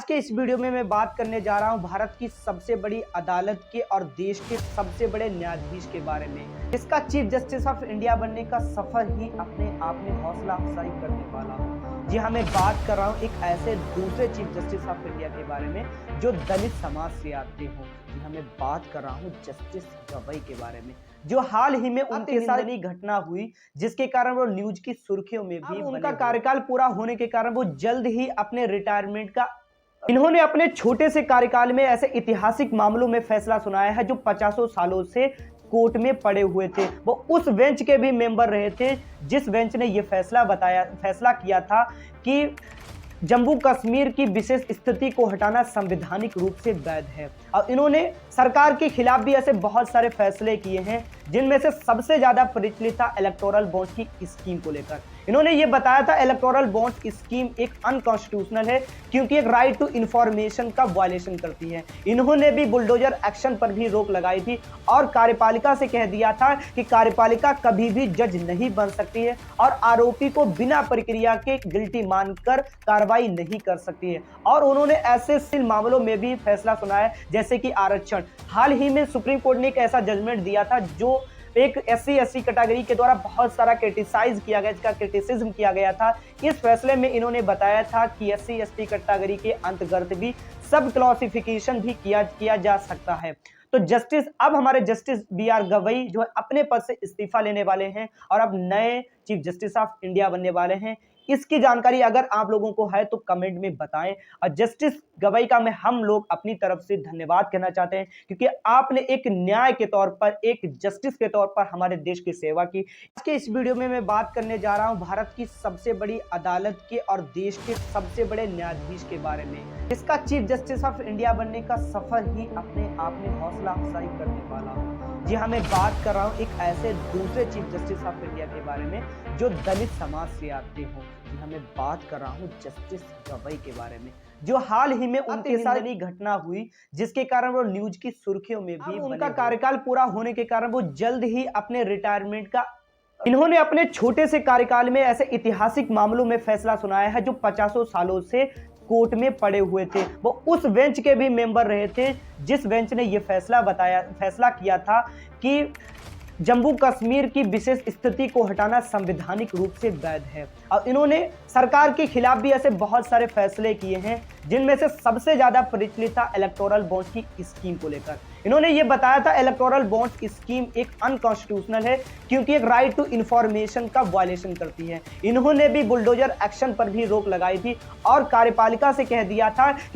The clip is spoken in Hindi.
के इस वीडियो में मैं बात करने जा रहा हूं भारत की सबसे बड़ी अदालत के और देश के सबसे बड़े न्यायाधीश के बारे में। इसका चीफ जस्टिस ऑफ इंडिया बनने का सफर ही अपने आप में हौसला अफजाई करने वाला हो। जी हाँ, मैं बात कर रहा हूं एक ऐसे दूसरे चीफ जस्टिस ऑफ इंडिया के बारे में जो दलित समाज से आते हों। जी हाँ, मैं बात कर रहा हूँ जस्टिस गवई के बारे में, जो हाल ही में उनके साथ घटना हुई जिसके कारण वो न्यूज की सुर्खियों में भी उनका कार्यकाल पूरा होने के कारण वो जल्द ही अपने रिटायरमेंट का इन्होंने अपने छोटे से कार्यकाल में ऐसे ऐतिहासिक मामलों में फैसला सुनाया है जो 50 सालों से कोर्ट में पड़े हुए थे। वो उस बेंच के भी मेंबर रहे थे जिस बेंच ने यह फैसला किया था कि जम्मू कश्मीर की विशेष स्थिति को हटाना संवैधानिक रूप से वैध है। और इन्होंने सरकार के खिलाफ भी ऐसे बहुत सारे फैसले किए हैं जिनमें से सबसे ज्यादा प्रचलित था इलेक्टोरल बॉन्ड की स्कीम को लेकर। इन्होंने ये बताया था इलेक्टोरल बॉन्ड स्कीम एक अनकॉन्स्टिट्यूशनल है क्योंकि एक राइट टू इंफॉर्मेशन का वायलेशन करती है। इन्होंने भी बुलडोजर एक्शन पर भी रोक लगाई थी और कार्यपालिका से कह दिया था कि कार्यपालिका कभी भी जज नहीं बन सकती है और आरोपी को बिना प्रक्रिया के गिल्टी मानकर कार्रवाई नहीं कर सकती है। और उन्होंने ऐसे मामलों में भी फैसला सुनाया जैसे कि आरक्षण। हाल ही में सुप्रीम कोर्ट ने एक ऐसा जजमेंट दिया था जो एक SC/ST कैटेगरी के द्वारा बहुत सारा क्रिटिसाइज किया गया, इसका क्रिटिसिज्म किया गया था। इस फैसले में इन्होंने बताया था कि SC/ST कैटेगरी के अंतर्गत भी सब क्लासिफिकेशन भी किया जा सकता है। तो अब हमारे जस्टिस BR गवई जो है अपने पद से इस्तीफा लेने वाले हैं और अब नए चीफ जस्टिस ऑफ इंडिया बनने वाले हैं। इसकी जानकारी अगर आप लोगों को है तो कमेंट में बताएं। और जस्टिस गवई का हम लोग अपनी तरफ से धन्यवाद कहना चाहते हैं क्योंकि आपने एक न्याय के तौर पर, एक जस्टिस के तौर पर हमारे देश की सेवा की। आज के इस वीडियो में मैं बात करने जा रहा हूं भारत की सबसे बड़ी अदालत के और देश के सबसे बड़े न्यायाधीश के बारे में। इसका चीफ जस्टिस ऑफ इंडिया बनने का सफर ही अपने आप में हौसला अफजाई करने वाला हो। जी हाँ, मैं बात कर रहा हूँ एक ऐसे दूसरे चीफ जस्टिस ऑफ इंडिया के बारे में जो दलित समाज से आते हों। जी हाँ, मैं बात कर रहा हूँ जस्टिस गवई के बारे में, जो हाल ही में उनके साथ घटना हुई जिसके कारण वो न्यूज की सुर्खियों में भी उनका कार्यकाल पूरा होने के कारण वो जल्द ही अपने रिटायरमेंट का इन्होंने अपने छोटे से कार्यकाल में ऐसे ऐतिहासिक मामलों में फैसला सुनाया है जो 50 सालों से कोर्ट में पड़े हुए थे। वो उस बेंच के भी मेंबर रहे थे जिस बेंच ने यह फैसला किया था कि जम्मू कश्मीर की विशेष स्थिति को हटाना संवैधानिक रूप से वैध है। और इन्होंने सरकार के खिलाफ भी ऐसे बहुत सारे फैसले किए हैं जिनमें से सबसे ज्यादा प्रचलित था इलेक्टोरल बॉन्ड की स्कीम को लेकर। इन्होंने ये बताया था इलेक्टोरल बॉन्ड स्कीम एक अनकॉन्स्टिट्यूशनल है क्योंकि एक राइट टू इंफॉर्मेशन का वायलेशन करती है। इन्होंने भी बुलडोजर एक्शन पर भी रोक लगाई थी और कार्यपालिका से कह दिया था कि